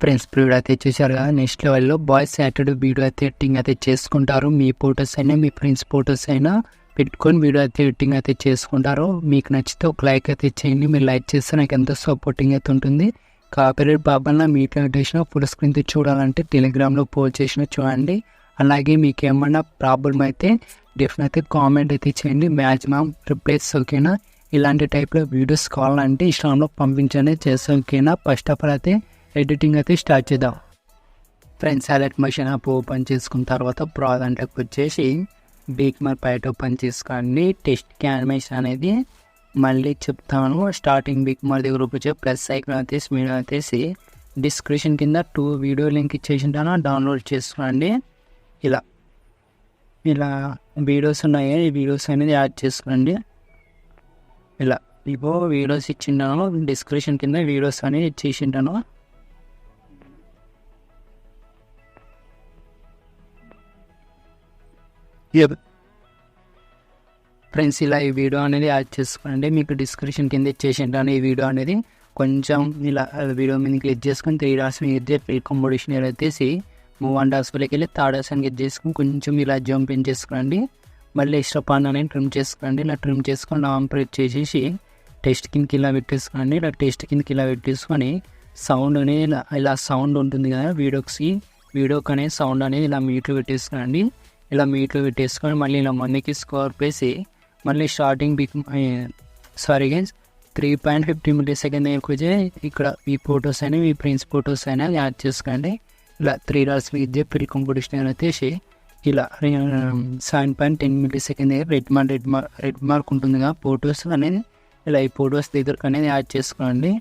Friends video అయితే చూసారు కదా, నెక్స్ట్ లెవెల్లో బాయ్స్ యాటిట్యూడ్ వీడియో అయితే ఎడిటింగ్ అయితే చేసుకుంటారు. మీ ఫొటోస్ అయినా మీ ఫ్రెండ్స్ ఫొటోస్ అయినా పెట్టుకొని వీడియో అయితే ఎడిటింగ్ అయితే చేసుకుంటారు. మీకు నచ్చితే ఒక లైక్ అయితే చేయండి. మీరు లైక్ చేస్తే నాకు ఎంతో సపోర్టింగ్ అయితే ఉంటుంది. కాపీరైట్ బాబాల మీట్ చేసిన ఫుల్ స్క్రీన్ చూడాలంటే టెలిగ్రామ్లో పోస్ట్ చేసిన చూడండి. అలాగే మీకు ఏమన్నా ప్రాబ్లం అయితే డెఫినెట్గా కామెంట్ అయితే చేయండి. మ్యాక్సిమం రిప్లైస్ ఓకేనా. ఇలాంటి టైప్లో వీడియోస్ కావాలంటే ఇన్స్టాగ్రామ్లో పంపించండి చేస్తాం ఓకేనా. ఫస్ట్ ఆఫ్ ఆల్ అయితే ఎడిటింగ్ అయితే స్టార్ట్ చేద్దాం. Friends select machine app open చేసుకున్న తర్వాత ప్రాజెక్ట్కి వచ్చేసి బీక్మర్ పైట్ ఓపెన్ చేసుకోండి. టెస్ట్ యానిమేషన్ అనేది మళ్ళీ చెప్తాను. స్టార్టింగ్ బీక్మర్ దగ్గర వచ్చే ప్లస్ ఐకాన్ వచ్చేసి వీడియో వచ్చేసి డిస్క్రిప్షన్ కింద 2 వీడియో లింక్ ఇచ్చేసింటాను, డౌన్లోడ్ చేసుకోండి. ఇలా వీడియోస్ ఉన్నాయి, ఈ వీడియోస్ అనేది యాడ్ చేసుకోండి. ఇలా ఇగో వీడియోస్ ఇచ్చింటాను, డిస్క్రిప్షన్ కింద వీడియోస్ అనేది ఇచ్చేసింటాను. ఫ్రెండ్స్ ఇలా ఈ వీడియో అనేది యాడ్ చేసుకోండి. మీకు డిస్క్రిప్షన్ కింద ఇచ్చేసింటాను ఈ వీడియో అనేది. కొంచెం ఇలా వీడియో మీద క్లిక్ చేసుకొని 3 డాట్స్ మీద కాంపిటీషన్ వచ్చేసి మూవ్ అండ్ డాట్స్లోకి వెళ్ళి 3rd డాట్స్ క్లిక్ చేసుకొని కొంచెం ఇలా జంప్ ఇన్ చేసుకోండి. మళ్ళీ ఎక్స్ట్రా పాన్ అనేది ట్రిమ్ చేసుకోండి. ఇలా ట్రిమ్ చేసుకొని లాంగ్ ప్రెస్ చేసేసి టెస్ట్ కిందకి ఇలా పెట్టేసుకోండి. ఇలా టెస్ట్ కిందకి ఇలా పెట్టేసుకొని సౌండ్ అనేది ఇలా సౌండ్ ఉంటుంది కదా వీడియోకి అనేది సౌండ్ అనేది ఇలా మీట్లో పెట్టేసుకోండి. ఇలా మీట్లో పెట్టేసుకొని మళ్ళీ ఇలా మనకి స్కోర్ పేసి మళ్ళీ స్టార్టింగ్ 3.50 ms వచ్చి ఇక్కడ ఈ ఫొటోస్ అయినా మీ ఫ్రెండ్స్ ఫొటోస్ అయినా యాడ్ చేసుకోండి. ఇలా 3 డాట్స్ విద్య ప్రీ కాంపిటీషన్ వచ్చేసి ఇలా 7.10 ms రెడ్ మార్క్ ఉంటుంది కదా ఫొటోస్ అనేది. ఇలా ఈ ఫొటోస్ దగ్గరకు అనేది యాడ్ చేసుకోండి.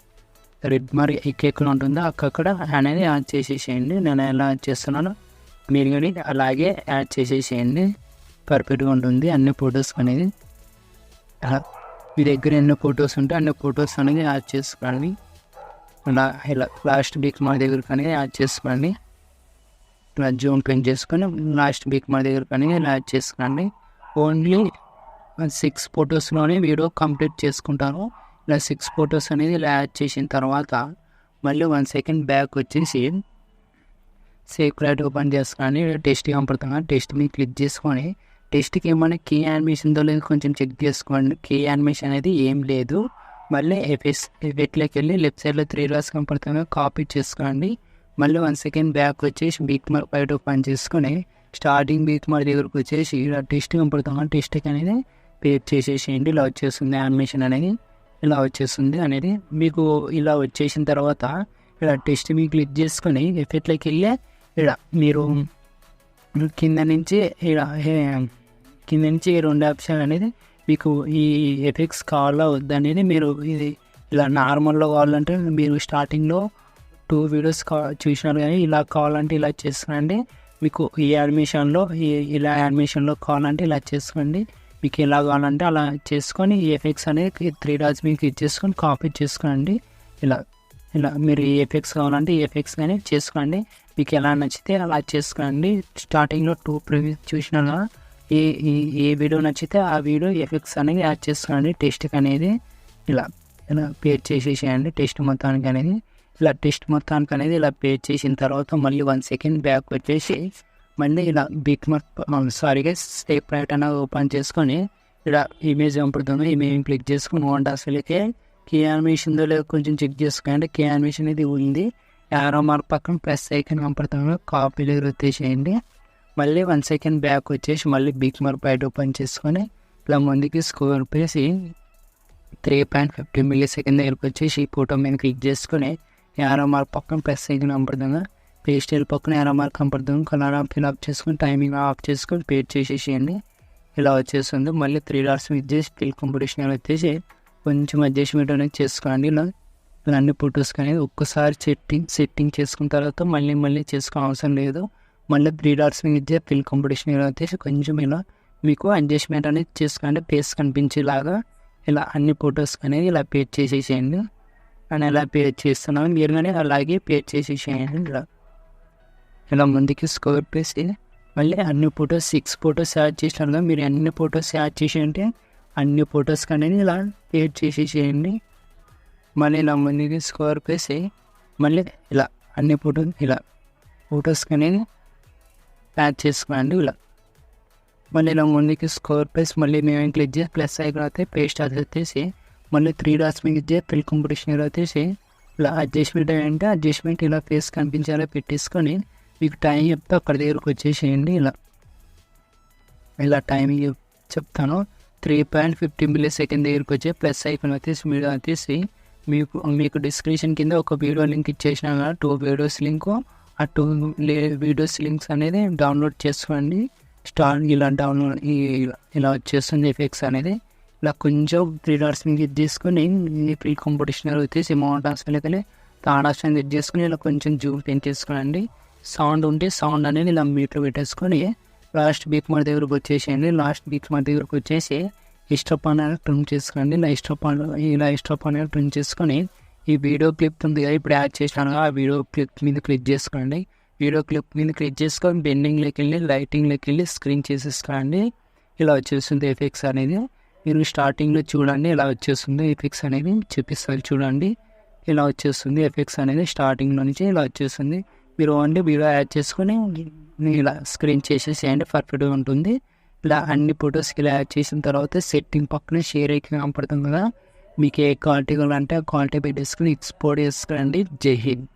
రెడ్ మార్క్ ఎక్కడ ఉంటుందో అక్కడ అనేది యాడ్ చేసేసేయండి. నేను ఎలా యాడ్ చేస్తున్నాను మీరు కానీ అలాగే యాడ్ చేసేసేయండి. పర్ఫెక్ట్గా ఉంటుంది అన్ని ఫొటోస్ అనేది. మీ దగ్గర ఎన్ని ఫొటోస్ ఉంటే అన్ని ఫొటోస్ అనేది యాడ్ చేసుకోండి. ఇలా లాస్ట్ వీక్ మా దగ్గరకు అనేది యాడ్ చేసుకోండి. ఇలా జూమ్ పెన్ చేసుకొని లాస్ట్ వీక్ మా దగ్గరకు అనేది యాడ్ చేసుకోండి. ఓన్లీ 6 ఫొటోస్లోనే వీడియో కంప్లీట్ చేసుకుంటాను. ఇలా 6 ఫొటోస్ అనేది ఇలా యాడ్ చేసిన తర్వాత మళ్ళీ 1 సెకండ్ బ్యాక్ వచ్చేసి సేవ్ క్లాట్ ఓపెన్ చేసుకోండి. టెస్ట్ కనపడుతున్నా టెస్ట్ మీద క్లిక్ చేసుకొని టెస్ట్కి ఏమైనా కీ యానిమేషన్తో లేదు కొంచెం చెక్ చేసుకోండి. కీ యానిమేషన్ అనేది ఏం లేదు. మళ్ళీ ఎఫెక్ట్లోకి వెళ్ళి లెఫ్ట్ సైడ్లో 3 డాట్స్ కనపడుతున్నా కాపీ చేసుకోండి. మళ్ళీ 1 సెకండ్ బ్యాక్ వచ్చేసి బీక్మర్ బయట ఓపెన్ చేసుకొని స్టార్టింగ్ బీక్మర్ దగ్గరకు వచ్చేసి ఇలా టెస్ట్ కనపడుతున్నా టెస్ట్కి అనేది పేస్ట్ చేసేసేయండి. ఇలా వచ్చేస్తుంది యానిమేషన్ అనేది ఇలా వచ్చేస్తుంది అనేది. మీకు ఇలా వచ్చేసిన తర్వాత ఇలా టెస్ట్ మీద క్లిక్ చేసుకొని ఎఫెక్ట్లోకి వెళ్ళి ఇలా మీరు కింద నుంచి 2 ఆప్షన్ అనేది మీకు ఈ ఎఫెక్ట్స్ కావాలా వద్దనేది మీరు ఇది ఇలా నార్మల్లో కావాలంటే మీరు స్టార్టింగ్లో 2 వీడియోస్ చూసినారు కానీ ఇలా కావాలంటే ఇలా చేసుకోండి. మీకు ఈ యానిమేషన్లో ఇలా యానిమేషన్లో కావాలంటే ఇలా చేసుకోండి. మీకు ఎలా కావాలంటే అలా చేసుకొని ఈ ఎఫెక్ట్స్ అనేది 3 డాట్స్ మీకు ఇచ్చేసుకొని కాపీ చేసుకోండి. ఇలా మీరు ఈ ఎఫెక్ట్స్ కావాలంటే ఈ ఎఫెక్ట్స్ కానీ చేసుకోండి. మీకు ఎలా నచ్చితే అలా చేసుకోండి. స్టార్టింగ్లో 2 ప్రీవియస్ చూసినా కదా ఏ వీడియో నచ్చితే ఆ వీడియో ఎఫెక్ట్స్ అనేది యాడ్ చేసుకోండి. టెస్ట్కి అనేది ఇలా పేస్ట్ చేసేసేయండి. టెస్ట్ మొత్తానికి అనేది ఇలా పేస్ట్ చేసిన తర్వాత మళ్ళీ 1 సెకండ్ బ్యాక్ వచ్చేసి మళ్ళీ ఇలా స్టెప్ రైట్ అనేది ఓపెన్ చేసుకొని ఇలా ఇమేజ్ కనపడుతుంది ఇమేజ్ క్లిక్ చేసుకొని అసలుకే కీ యానిమేషన్తో లేదు కొంచెం చెక్ చేసుకోండి. కీ యానిమేషన్ అనేది ఉంది. యారో మార్క్ పక్కన ప్లస్ ఐకాన్ కనపడుతుంది కాపీ దగ్గర వచ్చేసేయండి. మళ్ళీ 1 సెకండ్ బ్యాక్ వచ్చేసి మళ్ళీ బీక్మర్ బయట ఓపెన్ చేసుకొని ఇలా ముందుకి స్కోర్ పేసి 3.50 ms దగ్గరకు వచ్చేసి ఈ ఫోటో మీద క్లిక్ చేసుకొని యారో మార్క్ పక్కన ప్లస్ ఐకాన్ కనపడుతుంది పేస్టల్ పక్కన యారో మార్క్ కనపడుతుంది కలర్ ఫిల్అప్ చేసుకొని టైమింగ్ ఆఫ్ చేసుకొని పేస్ట్ చేసేసేయండి. ఇలా వచ్చేస్తుంది. మళ్ళీ 3 డాట్స్ మీద చేసి ఫిల్ కాంపిటీషన్ వచ్చేసి కొంచెం అడ్జస్ట్మెంట్ అనేది చేసుకోండి. ఇలా అన్ని ఫొటోస్ అనేది ఒక్కసారి సెట్టింగ్ చేసుకున్న తర్వాత మళ్ళీ చేసుకోవడం అవసరం లేదు. మళ్ళీ 3 డాట్స్ మీద ఇచ్చే ఫిల్ కంపిటీషన్ ఏరియా వచ్చేసి కొంచెం ఇలా మీకు అడ్జస్ట్మెంట్ అనేది చేసుకోండి, ఫేస్ కనిపించేలాగా ఇలా అన్ని ఫొటోస్ అనేది ఇలా పేస్ట్ చేసేసేయండి. అని ఎలా పేస్ట్ చేస్తున్నాను మీరు కానీ అలాగే పేస్ట్ చేసేసేయండి. ఇలా ముందుకి స్కోర్ పేసి మళ్ళీ అన్ని ఫొటోస్ 6 ఫొటోస్ యాడ్ చేసినారు కదా, మీరు అన్ని ఫొటోస్ యాడ్ చేసేయండి. అన్ని ఫొటోస్ అనేది ఇలా పేస్ట్ చేసేసేయండి. మళ్ళీ ఇలా ముందుకి స్కోర్ పేసి మళ్ళీ ఇలా అన్ని ఫొటోస్ అనేది యాడ్ చేసుకోండి. ఇలా మళ్ళీ ఇలా ముందుకి స్కోర్ పేసి మళ్ళీ మేము క్లిక్ చేసి ప్లస్ ఐకాన్ అయితే పేస్ట్ అది వచ్చేసి మళ్ళీ 3 డాట్స్ మీద ఇచ్చే ఫిల్ కంపిటీషన్ వచ్చేసి ఇలా అడ్జస్ట్మెంట్ అంటే అడ్జస్ట్మెంట్ ఇలా ఫేస్ కనిపించేలా పెట్టేసుకొని మీకు టైం చెప్తే అక్కడ దగ్గరకు వచ్చేసేయండి. ఇలా టైమింగ్ చెప్తాను. 3.50 millisecond దగ్గరకు వచ్చే ప్లస్ ఐకాన్ వచ్చేసి మీరు వచ్చేసి మీకు డిస్క్రిప్షన్ కింద ఒక వీడియో లింక్ ఇచ్చేసినా కదా, 2 వీడియోస్ లింక్, ఆ 2 వీడియోస్ లింక్స్ అనేది డౌన్లోడ్ చేసుకోండి. ఇలా డౌన్లోడ్ ఇలా వచ్చేస్తుంది ఎఫెక్ట్స్ అనేది. ఇలా కొంచెం 3 డాట్స్ మీద ఇది చేసుకొని ఈ ప్రీ కంపిటీషన్ వచ్చేసి అమౌంట్ ఆప్షన్కి థర్డ్ ఆప్షన్ ఇది చేసుకొని ఇలా కొంచెం జూమ్ పెంచేసుకోండి. సౌండ్ ఉంటే సౌండ్ అనేది ఇలా మీటర్ పెట్టేసుకొని లాస్ట్ బీక్ మన దగ్గరకు వచ్చేసేయండి. లాస్ట్ బీక్ మన దగ్గరకు వచ్చేసి స్టాప్ అనేది ట్రిమ్ చేసుకోండి. ఇలా స్టాప్ అనేది ట్రిమ్ చేసుకొని ఈ వీడియో క్లిప్ ఉంది కదా ఇప్పుడు యాడ్ చేసినాను, ఆ వీడియో క్లిప్ మీద క్లిక్ చేసుకోండి. వీడియో క్లిప్ మీద క్లిక్ చేసుకొని బెండింగ్లోకి వెళ్ళి లైటింగ్లోకి వెళ్ళి స్క్రీన్ చేసేసుకోండి. ఇలా వచ్చేస్తుంది ఎఫెక్ట్స్ అనేది. మీరు స్టార్టింగ్లో చూడండి ఇలా వచ్చేస్తుంది ఎఫెక్ట్స్ అనేది చూపిస్తారు చూడండి. ఇలా వచ్చేస్తుంది ఎఫెక్ట్స్ అనేది స్టార్టింగ్లో నుంచి ఇలా వచ్చేస్తుంది. మీరు ఓన్లీ వీడియో యాడ్ చేసుకొని ఇలా స్క్రీన్ చేసేసేయండి, పర్ఫెక్ట్గా ఉంటుంది. ఇలా అన్ని ఫొటోస్కి ఇలా యాడ్ చేసిన తర్వాత సెట్టింగ్ పక్కన షేర్ ఐకాన్ కనపడుతుంది కదా, మీకు ఏ క్వాలిటీ కావాలంటే ఆ క్వాలిటీ పెట్టేసుకుని ఎక్స్పోర్ట్ చేసుకోండి. జై హింద్.